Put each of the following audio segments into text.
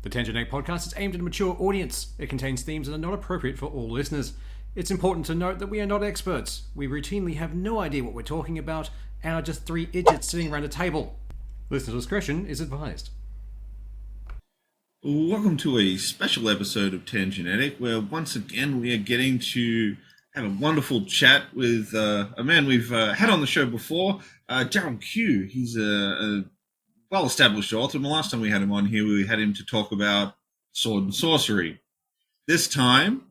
The Tangent Egg podcast is aimed at a mature audience. It contains themes that are not appropriate for all listeners. It's important to note that we are not experts. We routinely have no idea what we're talking about and are just three idiots sitting around a table. Listener discretion is advised. Welcome to a special episode of Tangent, where once again we are getting to have a wonderful chat with a man we've had on the show before, Dariel Quiogue. He's a well-established author. The last time we had him on here, we had him to talk about sword and sorcery. This time,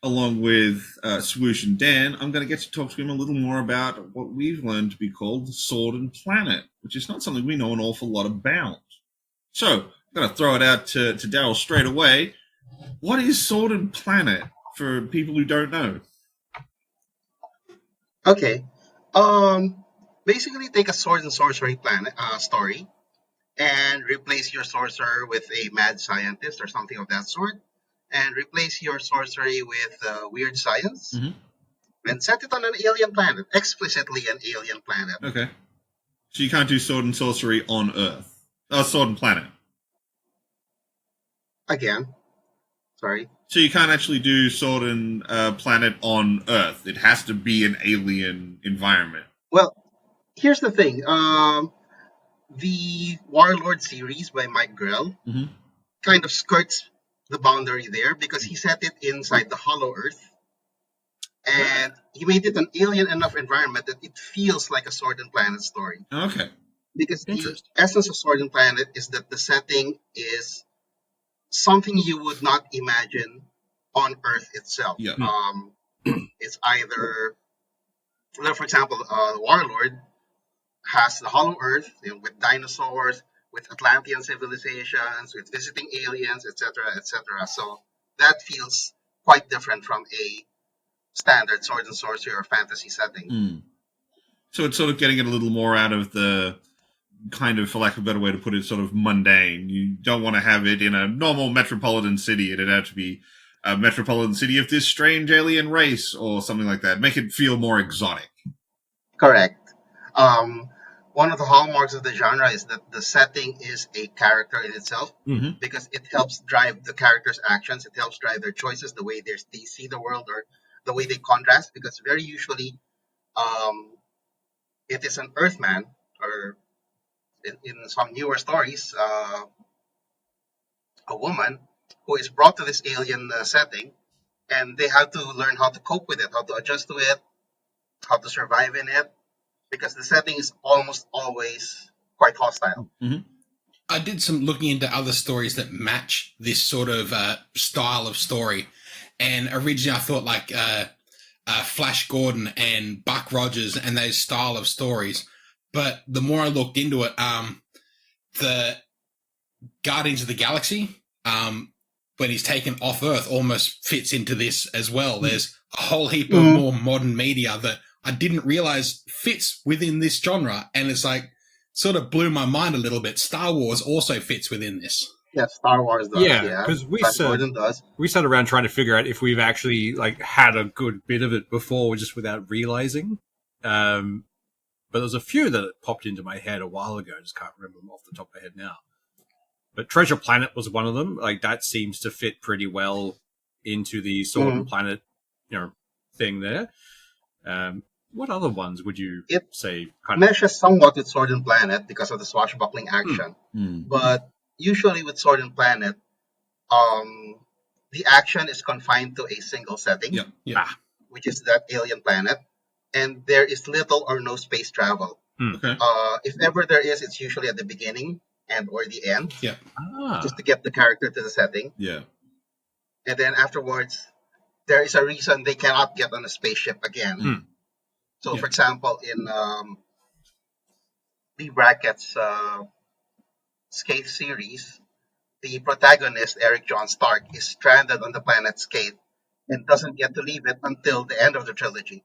along with Swoosh and Dan, I'm going to get to talk to him a little more about what we've learned to be called the Sword and Planet, which is not something we know an awful lot about. So, I'm going to throw it out to Daryl straight away. What is Sword and Planet for people who don't know? Okay. Basically take a sword and sorcery story and replace your sorcerer with a mad scientist or something of that sort, and replace your sorcery with weird science, and set it on an alien planet, explicitly an alien planet. Okay. So you can't do sword and sorcery on Earth. Sword and Planet. Again. Sorry. So you can't actually do sword and planet on Earth. It has to be an alien environment. Well, here's the thing. The Warlord series by Mike Grell kind of skirts the boundary there because he set it inside the Hollow Earth, and he made it an alien enough environment that it feels like a Sword and Planet story. Okay. Because the essence of Sword and Planet is that the setting is something you would not imagine on Earth itself. Yeah. It's either, for example, Warlord has the Hollow Earth, with dinosaurs, with Atlantean civilizations, with visiting aliens, etc., etc. So that feels quite different from a standard sword and sorcery or fantasy setting. So it's sort of getting it a little more out of the kind of, for lack of a better way to put it, sort of mundane. You don't want to have it in a normal metropolitan city. It'd have to be a metropolitan city of this strange alien race or something like that. Make it feel more exotic. Correct. One of the hallmarks of the genre is that the setting is a character in itself, because it helps drive the character's actions. It helps drive their choices, the way they see the world, or the way they contrast, because very usually it is an Earthman, or in some newer stories, a woman who is brought to this alien setting, and they have to learn how to cope with it, how to adjust to it, how to survive in it, because the setting is almost always quite hostile. I did some looking into other stories that match this sort of style of story, and originally I thought like Flash Gordon and Buck Rogers and those style of stories. But the more I looked into it, the Guardians of the Galaxy, when he's taken off Earth, almost fits into this as well. There's a whole heap of more modern media that I didn't realize fits within this genre. And it's like, sort of blew my mind a little bit. Star Wars also fits within this. Yeah, Star Wars does. Yeah, because we sat around trying to figure out if we've actually had a good bit of it before, just without realizing. But there's a few that popped into my head a while ago. I just can't remember them off the top of my head now. But Treasure Planet was one of them. That seems to fit pretty well into the Sword and Planet, thing there. What other ones would you say? Meshes somewhat with Sword and Planet because of the swashbuckling action. But usually with Sword and Planet, the action is confined to a single setting, which is that alien planet. And there is little or no space travel. Okay. If ever there is, it's usually at the beginning and or the end, just to get the character to the setting. Yeah. And then afterwards, there is a reason they cannot get on a spaceship again. So, for example, in the Brackets Skate series, the protagonist, Eric John Stark, is stranded on the planet Skate and doesn't get to leave it until the end of the trilogy.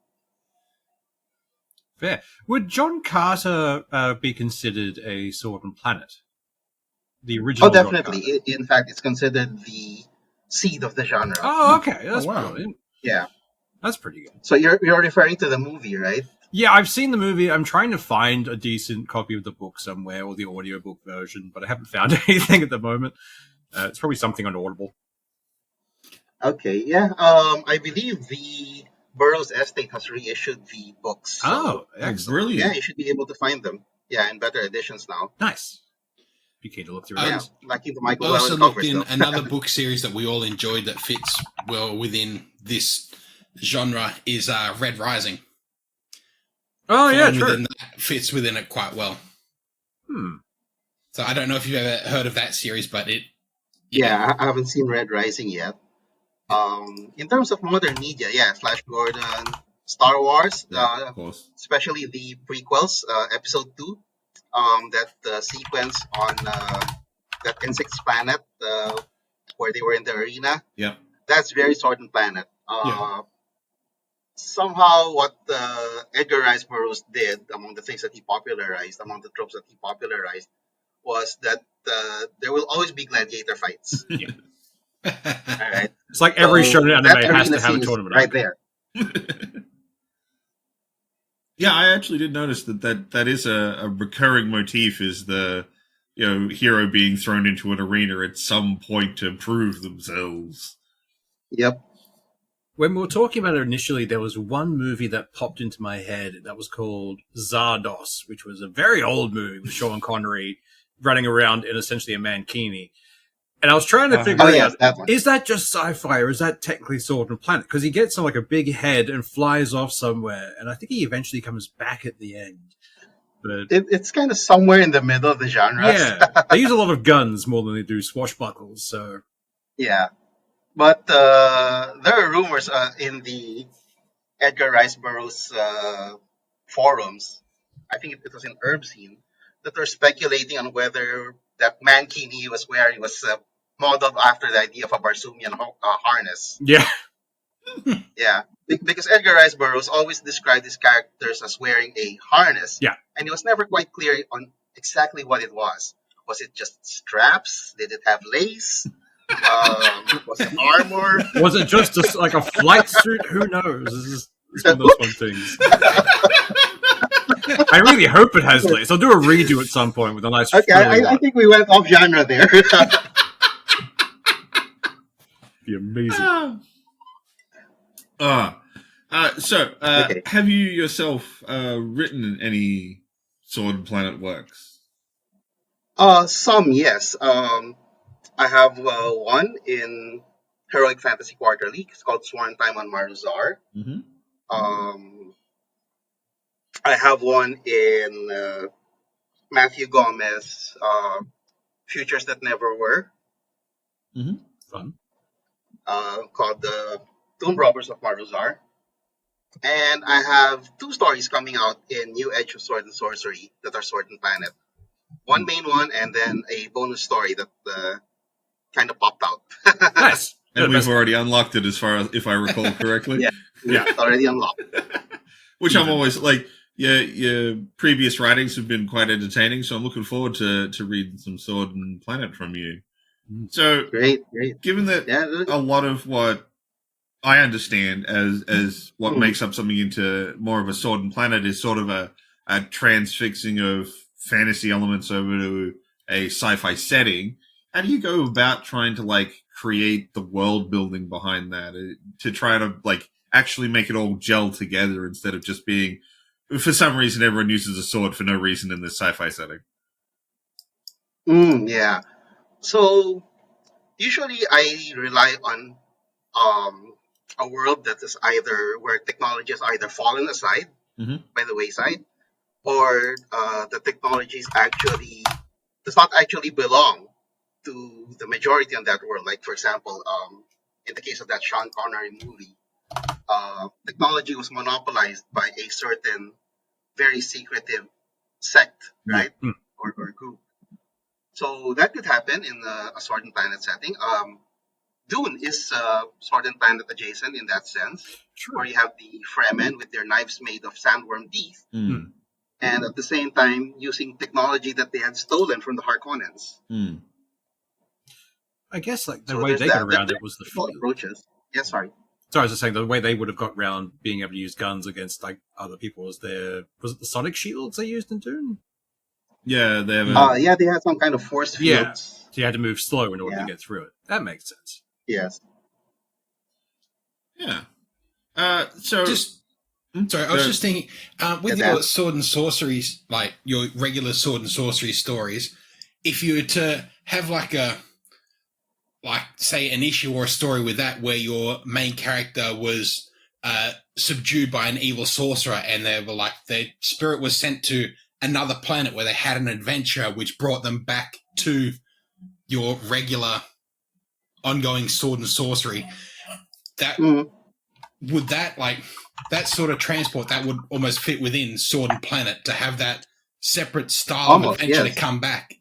Fair. Would John Carter be considered a Sword and Planet? The original. Oh, definitely. In fact, it's considered the seed of the genre. Oh, okay. That's brilliant. Yeah. That's pretty good. So you're referring to the movie, right? Yeah, I've seen the movie. I'm trying to find a decent copy of the book somewhere, or the audiobook version, but I haven't found anything at the moment. It's probably something on Audible. Okay, yeah. I believe the Burroughs Estate has reissued the books. So, Oh, excellent. Brilliant. yeah, you should be able to find them. Yeah, in better editions now. Nice. Be keen to look through Yeah, those. liking the I Michael also Whelan looked covers, in though. another book series that we all enjoyed that fits well within this genre is Red Rising. Oh, yeah, Falling true. within that fits within it quite well. So I don't know if you've ever heard of that series, but it... Yeah, I haven't seen Red Rising yet. In terms of modern media, yeah, Flash Gordon, Star Wars, Of course. especially the prequels, Episode 2, that sequence on that insect planet where they were in the arena. Yep. That's very Sword and Planet. Yeah. Somehow, what Edgar Rice Burroughs did, among the things that he popularized, among the tropes that he popularized, was that there will always be gladiator fights. Yeah. All right. It's like every shonen anime that has arena to have a scene is tournament. right there. Yeah, I actually did notice that is a recurring motif, is the hero being thrown into an arena at some point to prove themselves. Yep. When we were talking about it initially, there was one movie that popped into my head that was called Zardos, which was a very old movie with Sean Connery running around in essentially a mankini. And I was trying to figure out, is that just sci-fi or is that technically Sword and Planet? Because he gets on like a big head and flies off somewhere, and I think he eventually comes back at the end. But it's kind of somewhere in the middle of the genres. Yeah, they use a lot of guns more than they do swashbuckles. So yeah, but there are rumors in the Edgar Rice Burroughs forums. I think it was in Herb Scene that are speculating on whether that mankini he was wearing was modeled after the idea of a Barsoomian harness. Yeah. Yeah, because Edgar Rice Burroughs always described his characters as wearing a harness. Yeah. And it was never quite clear on exactly what it was. Was it just straps? Did it have lace? Was it armor? Was it just like a flight suit? Who knows? It's one of those fun things. I really hope it has lace. I'll do a redo at some point with a nice. Okay, I think we went off genre there. Be amazing. Okay. Have you yourself written any Sword and Planet works? Some, yes. I have one in Heroic Fantasy Quarterly. It's called Sworn Time on Maruzar. Mm-hmm. I have one in Matthew Gomez, Futures That Never Were. Mm-hmm. Fun. Called the Tomb Robbers of Maruzar. And I have 2 stories coming out in New Edge of Sword and Sorcery that are Sword and Planet. One main one, and then a bonus story that kind of popped out. Nice. And we've already unlocked it, as far as if I recall correctly. Yeah, it's already unlocked. Which I'm always like, your previous writings have been quite entertaining, so I'm looking forward to reading some Sword and Planet from you. So, Great. given that a lot of what I understand as what makes up something into more of a Sword and Planet is sort of a transfixing of fantasy elements over to a sci-fi setting, how do you go about trying to like create the world building behind that to try to like actually make it all gel together instead of just being, for some reason, everyone uses a sword for no reason in this sci-fi setting? Yeah. So usually I rely on a world that is either where technology is either fallen aside by the wayside, or the technologies actually does not actually belong to the majority on that world. Like, for example, in the case of that Sean Connery movie, technology was monopolized by a certain very secretive sect, right? Or group. So that could happen in a Sword and Planet setting. Dune is Sword and Planet adjacent in that sense, where you have the Fremen with their knives made of sandworm teeth, and at the same time using technology that they had stolen from the Harkonnens. I guess like the way they got around it was the approaches. Yeah, sorry. Sorry, I was just saying the way they would have got around being able to use guns against like other people was it the sonic shields they used in Dune? Yeah, they have. They had some kind of force fields. So you had to move slow in order to get through it. That makes sense. Yes. Yeah. I was just thinking, with your sword and sorcery, like your regular sword and sorcery stories, if you were to have say an issue or a story with that where your main character was subdued by an evil sorcerer and they were like, their spirit was sent to another planet where they had an adventure which brought them back to your regular ongoing sword and sorcery, that would that sort of transport that would almost fit within Sword and Planet to have that separate style of adventure to come back.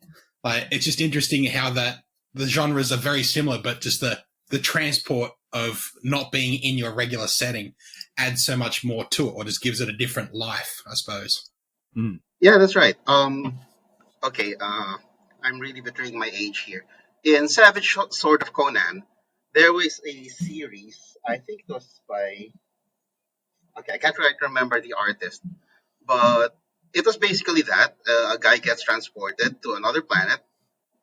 Like, it's just interesting how the genres are very similar, but just the transport of not being in your regular setting adds so much more to it, or just gives it a different life, I suppose. Yeah, that's right. Okay, I'm really betraying my age here. In Savage Sword of Conan, there was a series, I think it was by, I can't quite remember the artist, but it was basically that a guy gets transported to another planet,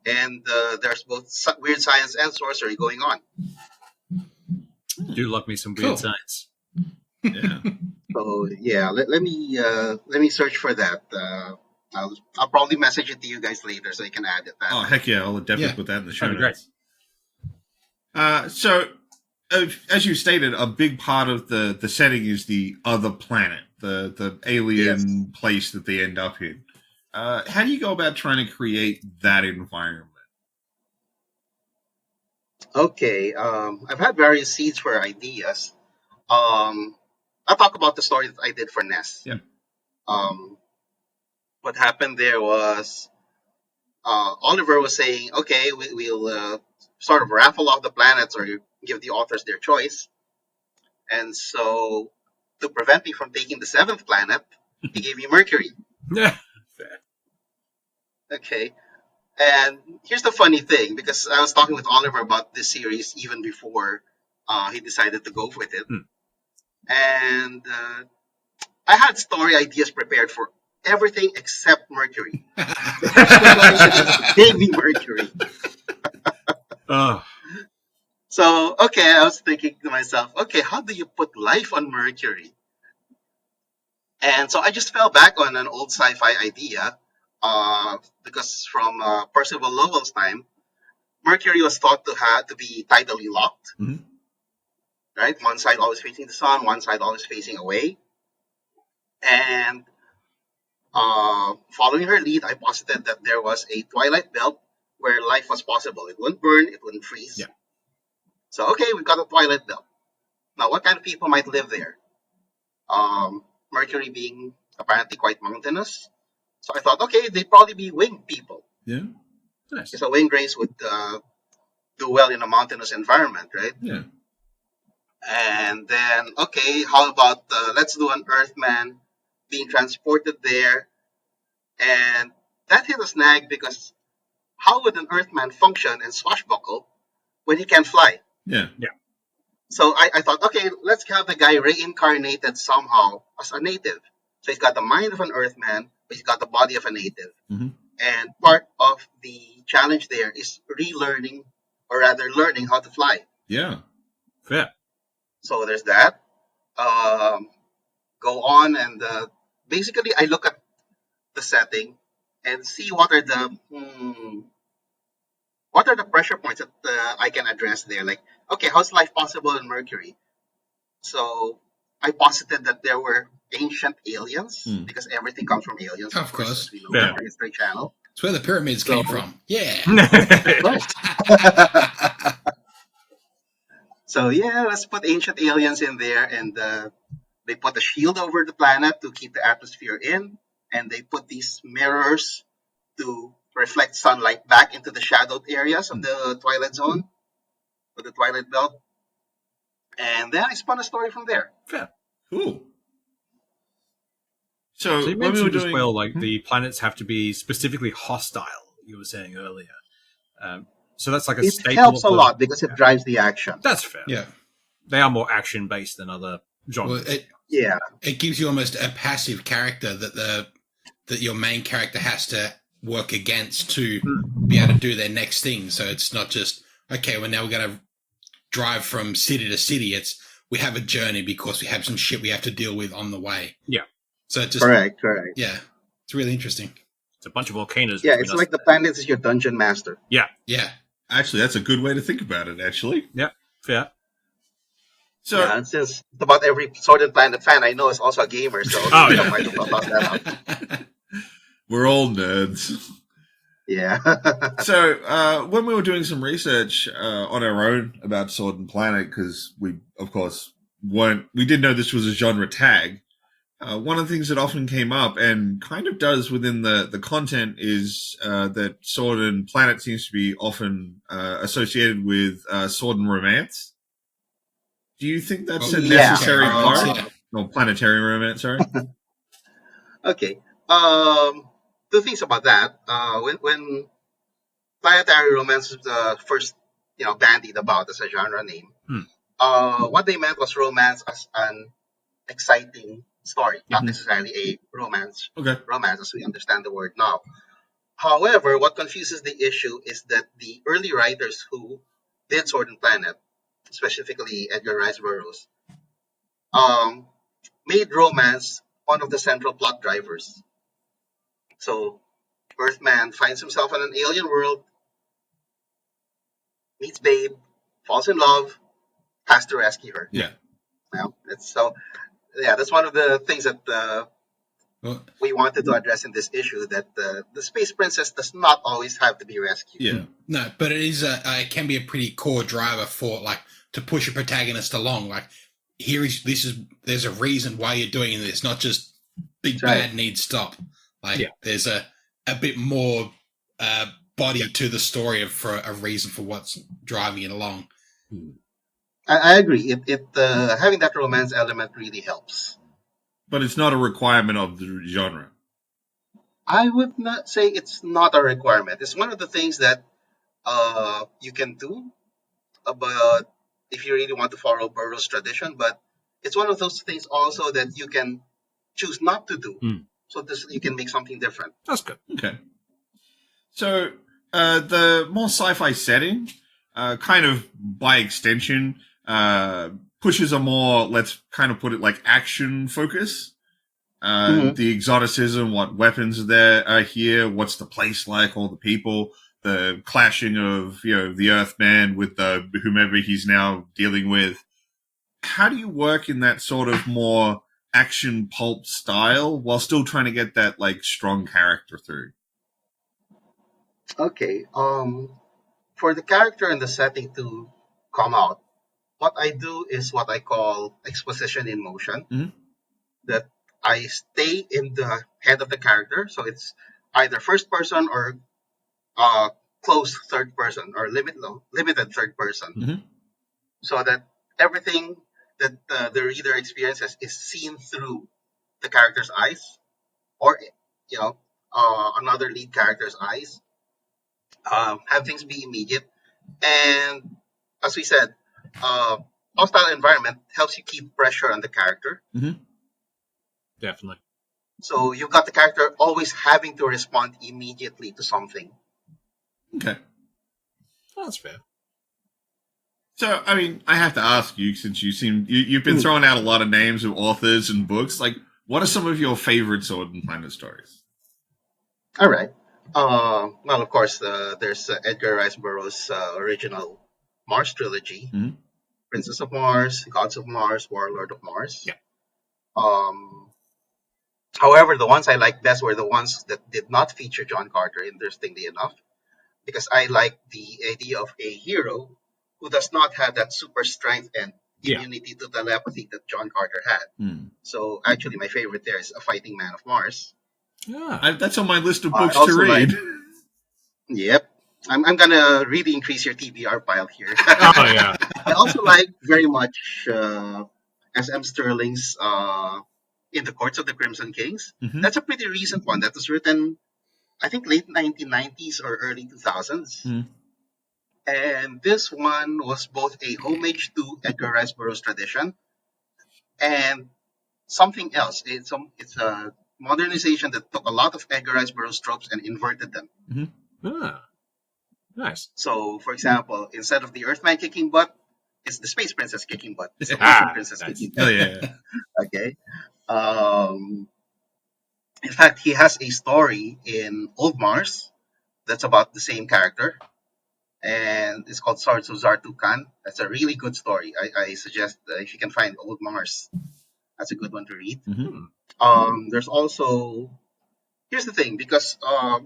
and there's both weird science and sorcery going on. Do love me some weird science. Yeah. So yeah, let me search for that. I'll probably message it to you guys later so you can add it. Oh heck yeah! I'll definitely put that in the show notes. Great. As you stated, a big part of the setting is the other planet, the alien place that they end up in. How do you go about trying to create that environment? Okay, I've had various seeds for ideas. I'll talk about the story that I did for Ness. Yeah. What happened there was Oliver was saying, okay, we'll sort of raffle off the planets or give the authors their choice. And so to prevent me from taking the 7th planet, he gave me Mercury. Yeah. Okay. And here's the funny thing, because I was talking with Oliver about this series even before he decided to go with it. And I had story ideas prepared for everything except Mercury. Gave me Mercury. So, okay, I was thinking to myself, okay, how do you put life on Mercury? And so I just fell back on an old sci-fi idea, because from Percival Lowell's time, Mercury was thought to be tidally locked, right? One side always facing the sun, one side always facing away. And following her lead, I posited that there was a twilight belt where life was possible. It wouldn't burn, it wouldn't freeze. Yeah. So, okay, we've got a twilight belt. Now, what kind of people might live there? Mercury being apparently quite mountainous. So I thought, okay, they'd probably be winged people. Yeah. Nice. Because a winged race would do well in a mountainous environment, right? Yeah. And then, okay, how about let's do an Earthman being transported there. And that hit a snag because how would an Earthman function and swashbuckle when he can't fly? Yeah. Yeah. So I thought, okay, let's have the guy reincarnated somehow as a native. So he's got the mind of an Earthman, but he's got the body of a native. And part of the challenge there is relearning, or rather learning how to fly. Yeah. Fair. So there's that. Go on and basically I look at the setting and see what are the pressure points that I can address there. Like, okay, how's life possible in Mercury? So I posited that there were ancient aliens because everything comes from aliens. Of course. We know from History Channel. It's where the pyramids came from. Yeah. So yeah, let's put ancient aliens in there, and they put a shield over the planet to keep the atmosphere in, and they put these mirrors to reflect sunlight back into the shadowed areas of the Twilight Zone, or the Twilight Belt. And then I spun a story from there. Fair. Cool. So you mentioned as well, like the planets have to be specifically hostile. You were saying earlier, so that's like a staple. It helps a lot because it drives the action. That's fair. Yeah, they are more action based than other genres. Well, it gives you almost a passive character that your main character has to work against to be able to do their next thing. So it's not just, okay, well, now we're going to drive from city to city. It's we have a journey because we have some shit we have to deal with on the way. Yeah. So it just Correct. Yeah, it's really interesting. It's a bunch of volcanoes. Yeah, it's like the planet is your dungeon master. Yeah. Actually, that's a good way to think about it. Actually. Yeah. Fair. So yeah, it's just about every Sword and Planet fan I know is also a gamer. So might as well toss that out. We're all nerds. Yeah. So when we were doing some research on our own about Sword and Planet, because we, of course, we did know this was a genre tag. One of the things that often came up and kind of does within the content is that Sword and Planet seems to be often associated with sword and romance. Do you think that's a necessary part? No, planetary romance, sorry. Okay. Two things about that. When planetary romance was first, bandied about as a genre name, what they meant was romance as an exciting story, not necessarily a romance. Romance as we understand the word now. However, what confuses the issue is that the early writers who did Sword and Planet, specifically Edgar Rice Burroughs, made romance one of the central plot drivers. So, Earthman finds himself in an alien world, meets Babe, falls in love, has to rescue her. Yeah. That's one of the things that we wanted to address in this issue, that the space princess does not always have to be rescued. Yeah. No, but it is it can be a pretty core driver for to push a protagonist along. There's a reason why you're doing this, not just big bad needs stop. There's a bit more body to the story for a reason for what's driving it along. I agree. It having that romance element really helps. But it's not a requirement of the genre. I would not say it's not a requirement. It's one of the things that you can do, but if you really want to follow Burroughs' tradition, but it's one of those things also that you can choose not to do. So you can make something different. That's good. Okay. So the more sci-fi setting, kind of by extension, pushes a more, let's kind of put it like action focus. The exoticism, what weapons there are here, what's the place like, all the people, the clashing of, the Earthman with whomever he's now dealing with. How do you work in that sort of more action pulp style while still trying to get that strong character through? Okay. For the character and the setting to come out, what I do is what I call exposition in motion. That I stay in the head of the character, so it's either first person or close third person or limited third person, so that everything that the reader experiences is seen through the character's eyes, or another lead character's eyes. Have things be immediate, and as we said, hostile environment helps you keep pressure on the character. Definitely. So you've got the character always having to respond immediately to something. Okay. That's fair. So, I mean, I have to ask you, since you've been throwing out a lot of names of authors and books, what are some of your favorite Sword and Planet stories? All right. Well, of course, there's Edgar Rice Burroughs' original Mars trilogy, Princess of Mars, Gods of Mars, Warlord of Mars. Yeah. However, the ones I liked best were the ones that did not feature John Carter, interestingly enough, because I like the idea of a hero who does not have that super strength and immunity to telepathy that John Carter had. So actually, my favorite there is A Fighting Man of Mars. That's on my list of books to read. Yep. I'm going to really increase your TBR pile here. Oh, yeah. I also like very much S.M. Sterling's In the Courts of the Crimson Kings. That's a pretty recent one that was written, I think, late 1990s or early 2000s. And this one was both a homage to Edgar Rice Burroughs' tradition and something else. It's modernization that took a lot of Edgar Rice Burroughs tropes and inverted them. Ah, nice. So, for example, instead of the Earthman kicking butt, it's the Space Princess kicking butt. It's the Ocean Princess kicking butt. Oh yeah. Okay. In fact, he has a story in Old Mars that's about the same character, and it's called Swords of Zartukan. That's a really good story. I suggest if you can find Old Mars, that's a good one to read. There's also, here's the thing, because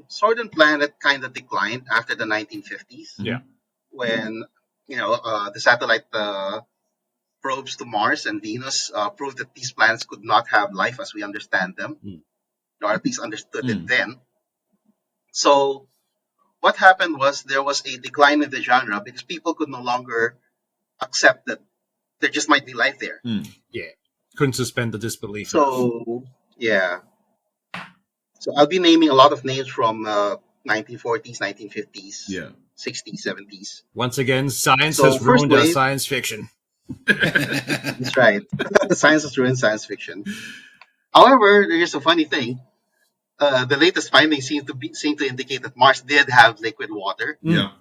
Sword and Planet kind of declined after the 1950s. Yeah. When the satellite probes to Mars and Venus proved that these planets could not have life as we understand them, or at least understood it then. So what happened was there was a decline in the genre because people could no longer accept that there just might be life there. Yeah. Couldn't suspend the disbelief. So, yeah. So I'll be naming a lot of names from 1940s, 1950s, 60s, 70s. Once again, science has ruined our science fiction. That's right. Science has ruined science fiction. However, here's a funny thing. The latest findings seem to indicate that Mars did have liquid water. Yeah.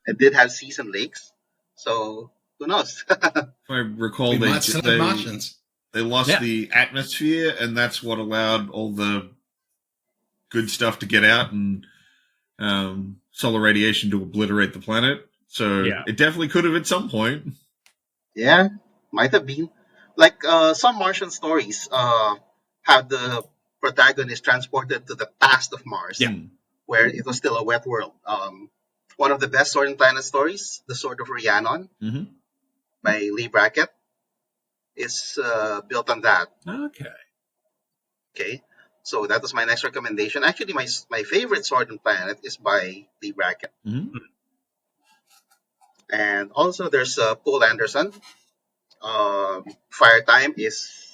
It did have seas and lakes. So who knows? If I recall, Martians. They lost the atmosphere, and that's what allowed all the good stuff to get out and solar radiation to obliterate the planet. So it definitely could have at some point. Yeah, might have been. Like some Martian stories have the protagonist transported to the past of Mars, where it was still a wet world. One of the best Sword and Planet stories, The Sword of Rhiannon, by Lee Brackett, is built on that. Okay. So that was my next recommendation. Actually, my favorite Sword and Planet is by Lee Brackett. And also there's Poul Anderson. Fire Time is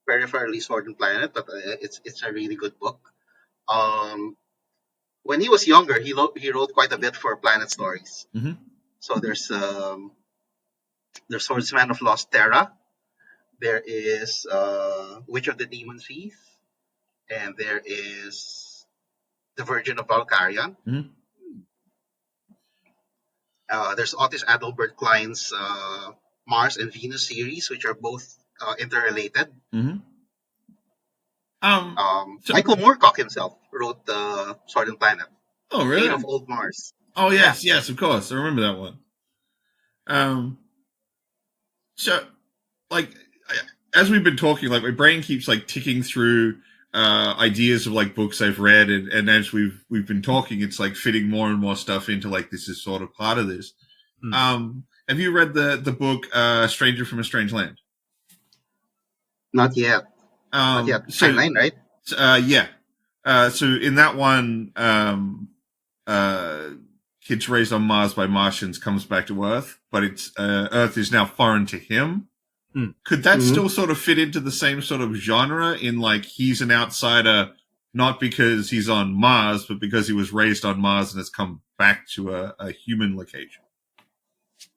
peripherally Sword and Planet, but it's a really good book. When he was younger, he wrote quite a bit for Planet Stories. So there's Swordsman of Lost Terra. There is Witch of the Demon Seas, and there is The Virgin of Valkyrian. There's Otis Adelbert Klein's Mars and Venus series, which are both interrelated. Michael Moorcock himself wrote Sword and Planet. Oh, really? Queen of Old Mars. Oh, yes, of course. I remember that one. So, like, as we've been talking, like, my brain keeps, like, ticking through ideas of, like, books I've read, and as we've been talking, it's, like, fitting more and more stuff into, like, this is sort of part of this. Have you read the book Stranger from a Strange Land? Not yet. Not yet. Timeline, right? So in that one, kids raised on Mars by Martians comes back to Earth, but it's Earth is now foreign to him. Could that still sort of fit into the same sort of genre in, like, he's an outsider, not because he's on Mars, but because he was raised on Mars and has come back to a human location?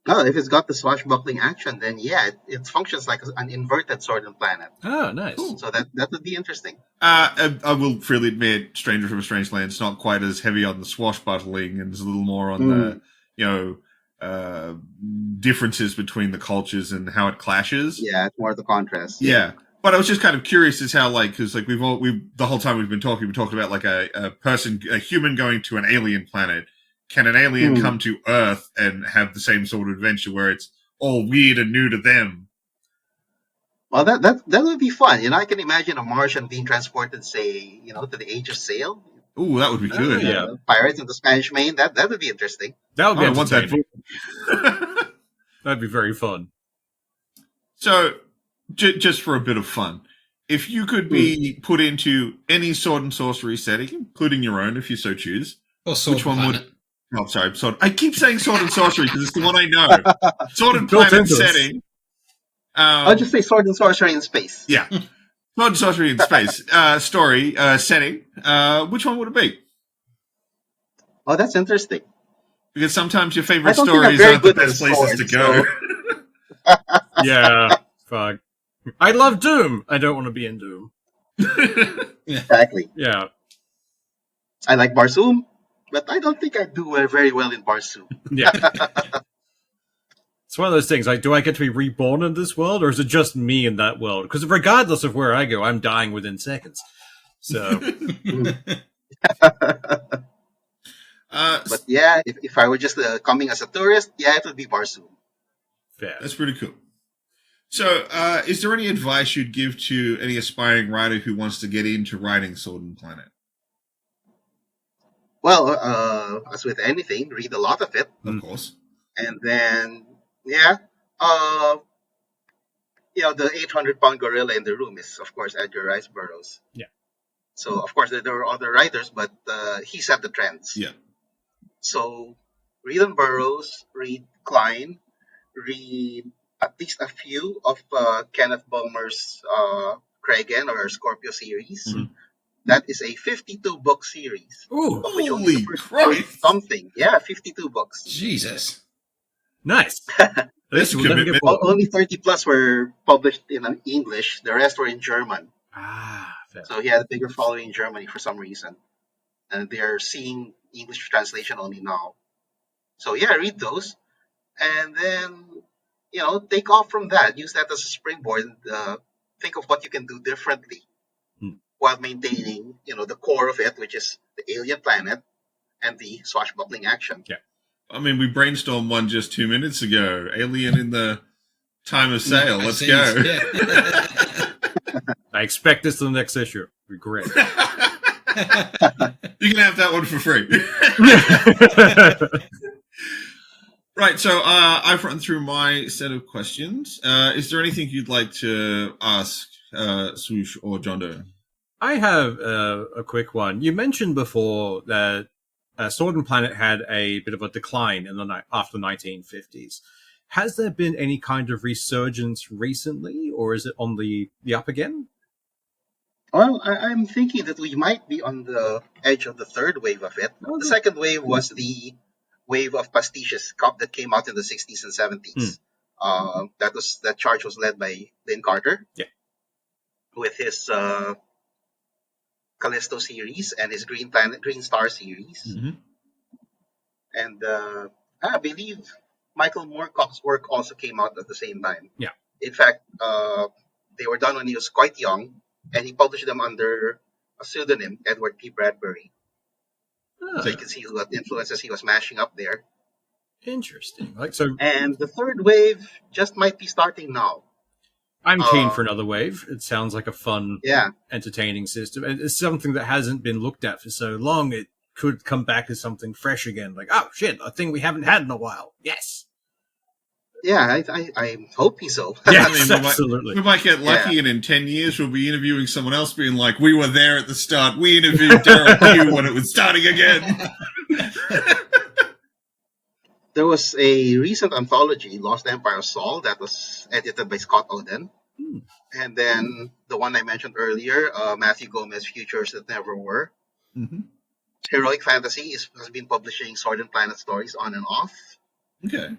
Oh, if it's got the swashbuckling action, then it functions like an inverted Sword and Planet. Oh, nice. Cool. So that would be interesting. I will freely admit, Stranger from a Strange Land is not quite as heavy on the swashbuckling, and there's a little more on the, differences between the cultures and how it clashes. Yeah, it's more the contrast. Yeah. But I was just kind of curious as how, like, because, like, the whole time we've been talking, we talked about, like, a human going to an alien planet. Can an alien come to Earth and have the same sort of adventure where it's all weird and new to them? Well, that would be fun. I can imagine a Martian being transported, say, to the Age of Sail. Ooh, that would be good. Pirates in the Spanish Main. That would be interesting. That would be I want that book. That'd be very fun. So, just for a bit of fun, if you could be put into any sword and sorcery setting, including your own, if you so choose, which one would? Oh, sorry. I keep saying sword and sorcery because it's the one I know. Sword and planet setting. I'll just say sword and sorcery in space. Yeah. Sword and sorcery in space. Story, setting. Which one would it be? Oh, that's interesting. Because sometimes your favorite stories aren't the best places to go. Yeah. Fuck. I love Doom. I don't want to be in Doom. Exactly. Yeah. I like Barsoom, but I don't think I do very well in Barsoom. Yeah. It's one of those things, like, do I get to be reborn in this world, or is it just me in that world? Because regardless of where I go, I'm dying within seconds. So... But yeah, if I were just coming as a tourist, yeah, it would be Barsoom. Fair. That's pretty cool. So, is there any advice you'd give to any aspiring writer who wants to get into writing Sword and Planet? Well, as with anything, read a lot of it. Of course. And then, yeah, the 800-pound gorilla in the room is, of course, Edgar Rice Burroughs. Yeah. So, of course, there were other writers, but he set the trends. Yeah. So, read on Burroughs, read Klein, read at least a few of Kenneth Bulmer's Kragen or Scorpio series. Mm-hmm. That is a 52-book series. Ooh, holy Christ! Something. Yeah, 52 books. Jesus. Nice. That's a commitment. Only 30 plus were published in English. The rest were in German. Fair. So he had a bigger following in Germany for some reason. And they're seeing English translation only now. So yeah, read those. And then, take off from that. Use that as a springboard. And, think of what you can do differently while maintaining, the core of it, which is the alien planet and the swashbuckling action. Yeah. I mean, we brainstormed one just 2 minutes ago. Alien in the time of sail. Let's go. Yeah. I expect this in the next issue. It'll be great. You can have that one for free. Right, so I've run through my set of questions. Is there anything you'd like to ask Swoosh or John Doe? I have a quick one. You mentioned before that Sword and Planet had a bit of a decline after the 1950s. Has there been any kind of resurgence recently, or is it on the up again? Well, I'm thinking that we might be on the edge of the third wave of it. The second wave was the wave of pastiches that came out in the 60s and 70s. That charge was led by Lynn Carter. Yeah. With his Callisto series and his Green Star series. Mm-hmm. And I believe Michael Moorcock's work also came out at the same time. Yeah. In fact, they were done when he was quite young, and he published them under a pseudonym, Edward P. Bradbury. So you can see what influences he was mashing up there. Interesting. And the third wave just might be starting now. I'm keen for another wave. It sounds like a fun, entertaining system. And it's something that hasn't been looked at for so long. It could come back as something fresh again. Like, oh, shit, a thing we haven't had in a while. Yes. Yeah, I'm hoping so. Yes, absolutely. We might get lucky, and in 10 years we'll be interviewing someone else being like, we were there at the start. We interviewed Dariel Quiogue when it was starting again. There was a recent anthology, Lost Empire of Saul, that was edited by Scott Oden. And then the one I mentioned earlier, Matthew Gomez, Futures That Never Were. Mm-hmm. Heroic Fantasy has been publishing Sword and Planet stories on and off. Okay.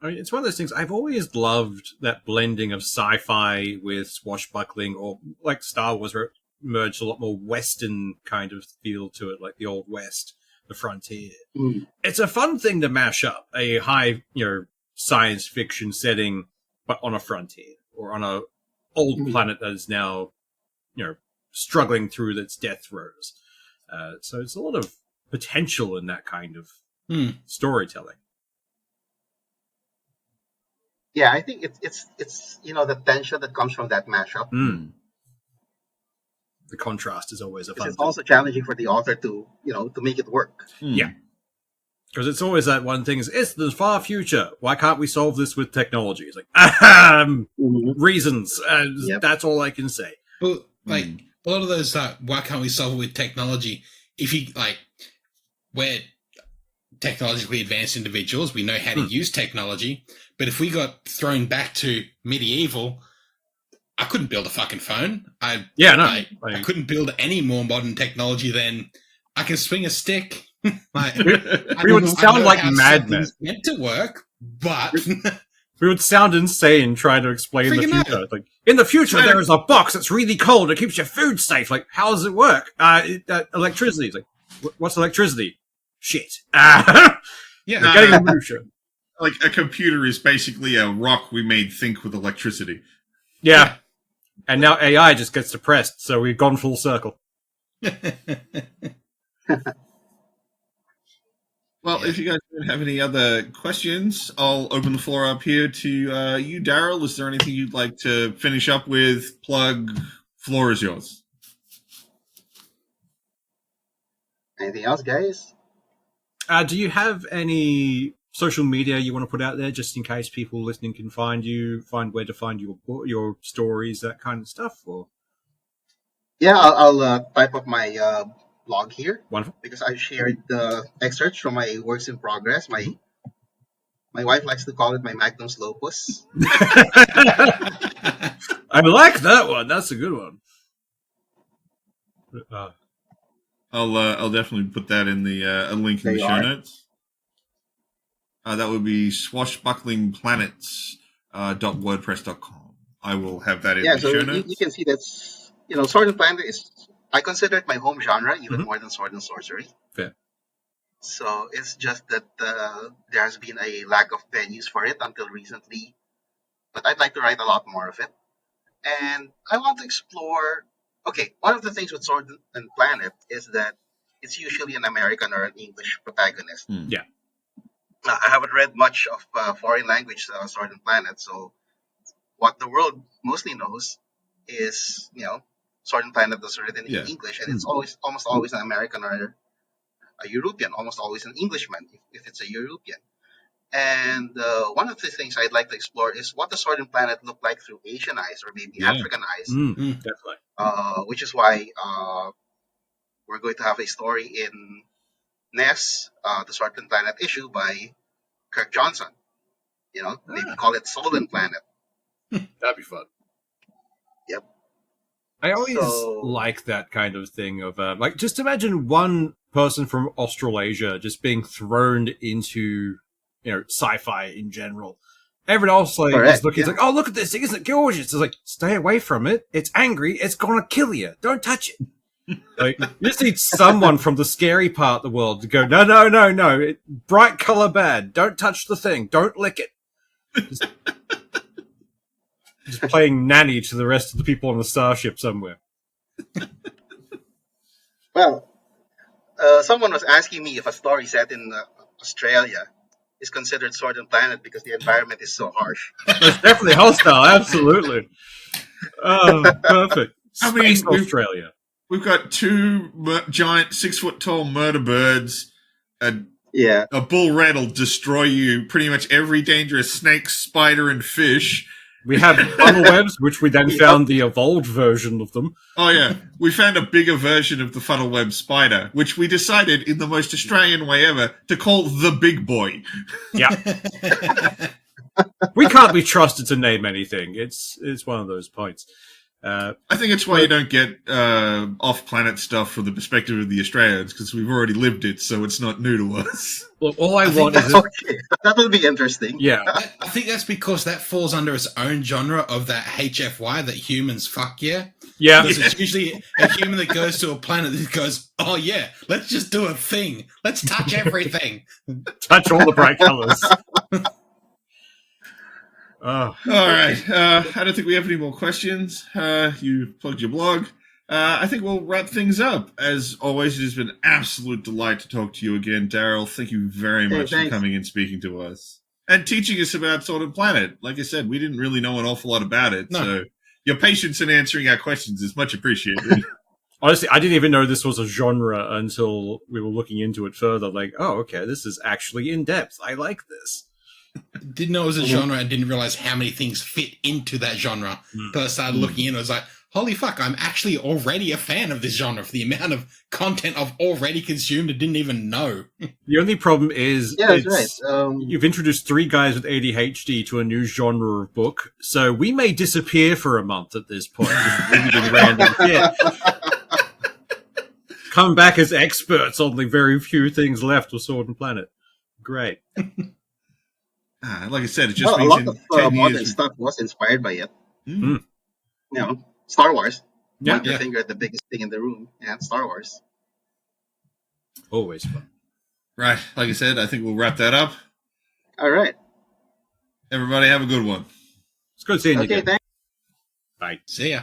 I mean, it's one of those things. I've always loved that blending of sci-fi with swashbuckling, or like Star Wars, where it merged a lot more Western kind of feel to it, like the Old West, the frontier. It's a fun thing to mash up, a high, science fiction setting, but on a frontier or on a old planet that is now, struggling through its death throes. So it's a lot of potential in that kind of storytelling. Yeah, I think it's the tension that comes from that mashup. The contrast is always a fun thing. It's also challenging for the author to make it work. Yeah. Because it's always that one thing is, it's the far future. Why can't we solve this with technology? It's like, reasons. That's all I can say. But, a lot of those, why can't we solve it with technology? If you, we're technologically advanced individuals, we know how to use technology. But if we got thrown back to medieval, I couldn't build a fucking phone. I couldn't build any more modern technology than I can swing a stick. We would sound like madmen. Meant to work, but We would sound insane trying to explain the future. Like, in the future, there is a box that's really cold. It keeps your food safe. Like, how does it work? Electricity. It's like, what's electricity? Shit. Yeah. Getting a minutia. Like, a computer is basically a rock we made think with electricity. Yeah. And now AI just gets depressed, so we've gone full circle. Well, if you guys don't have any other questions, I'll open the floor up here to you, Daryl. Is there anything you'd like to finish up with? Plug. Floor is yours. Anything else, guys? Do you have any social media you want to put out there, just in case people listening can find you, find where to find your stories, that kind of stuff? Or Yeah, I'll type up my blog here. Wonderful. Because I shared the excerpts from my works in progress. My wife likes to call it my magnum opus. I like that one. That's a good one. I'll definitely put that in the a link in the show notes. That would be swashbucklingplanets.wordpress.com. I will have that in the show notes. You can see that's, Sword and Planet is, I consider it my home genre, even more than Sword and Sorcery. Fair. So it's just that there has been a lack of venues for it until recently. But I'd like to write a lot more of it. And I want to explore... Okay, one of the things with Sword and Planet is that it's usually an American or an English protagonist. Yeah. I haven't read much of foreign language Sword and Planet, so what the world mostly knows is, Sword and Planet was written in English, and it's almost always an American or a European, almost always an Englishman if it's a European. And one of the things I'd like to explore is what the Sword and Planet look like through Asian eyes or maybe African eyes. Definitely. Which is why we're going to have a story in Ness, the Sword and Planet issue by Kirk Johnson. Maybe call it Soul and Planet. That'd be fun. Yep. I always like that kind of thing of just imagine one person from Australasia just being thrown into sci-fi in general. Everyone else is looking like, oh, look at this thing, isn't it gorgeous? It's like, stay away from it. It's angry. It's gonna kill you. Don't touch it. Like, you just need someone from the scary part of the world to go, no. Bright color bad. Don't touch the thing. Don't lick it. Just playing nanny to the rest of the people on the starship somewhere. Well, someone was asking me if a story set in Australia is considered Sword and Planet because the environment is so harsh. It's definitely hostile, absolutely. Oh, perfect. Space Australia. We've got two giant 6-foot-tall murder birds. A bull rat will destroy you. Pretty much every dangerous snake, spider, and fish. We have funnel webs, which we then found the evolved version of them. Oh, yeah. We found a bigger version of the funnel web spider, which we decided, in the most Australian way ever, to call the big boy. Yeah. We can't be trusted to name anything. It's one of those points. I think it's why you don't get off-planet stuff from the perspective of the Australians, because we've already lived it, so it's not new to us. Well, all I want is... Okay. That will be interesting. Yeah. I think that's because that falls under its own genre of that HFY, that humans fuck yeah. Yeah. Because it's usually a human that goes to a planet that goes, oh yeah, let's just do a thing. Let's touch everything. Touch all the bright colors. Oh. All right. I don't think we have any more questions. You plugged your blog. I think we'll wrap things up. As always, it has been an absolute delight to talk to you again, Daryl. Thank you very much for coming and speaking to us and teaching us about Sword and Planet. Like I said, we didn't really know an awful lot about it, so your patience in answering our questions is much appreciated. Honestly, I didn't even know this was a genre until we were looking into it further. Like, oh, okay, this is actually in depth. I like this. Didn't know it was a genre and didn't realize how many things fit into that genre. But I started looking in, I was like, holy fuck, I'm actually already a fan of this genre for the amount of content I've already consumed and didn't even know. The only problem is that's right. You've introduced 3 guys with ADHD to a new genre of book, so we may disappear for a month at this point. Just reading random shit. Come back as experts on the very few things left of Sword and Planet. Great. Like I said, it just Well, a means lot in of 10 modern years. stuff was inspired by it. Mm. You know, Star Wars. Yeah. Point your finger at the biggest thing in the room, and Star Wars. Always fun. Right. Like I said, I think we'll wrap that up. All right. Everybody have a good one. It's good seeing you Okay, again. thanks. Bye. See ya.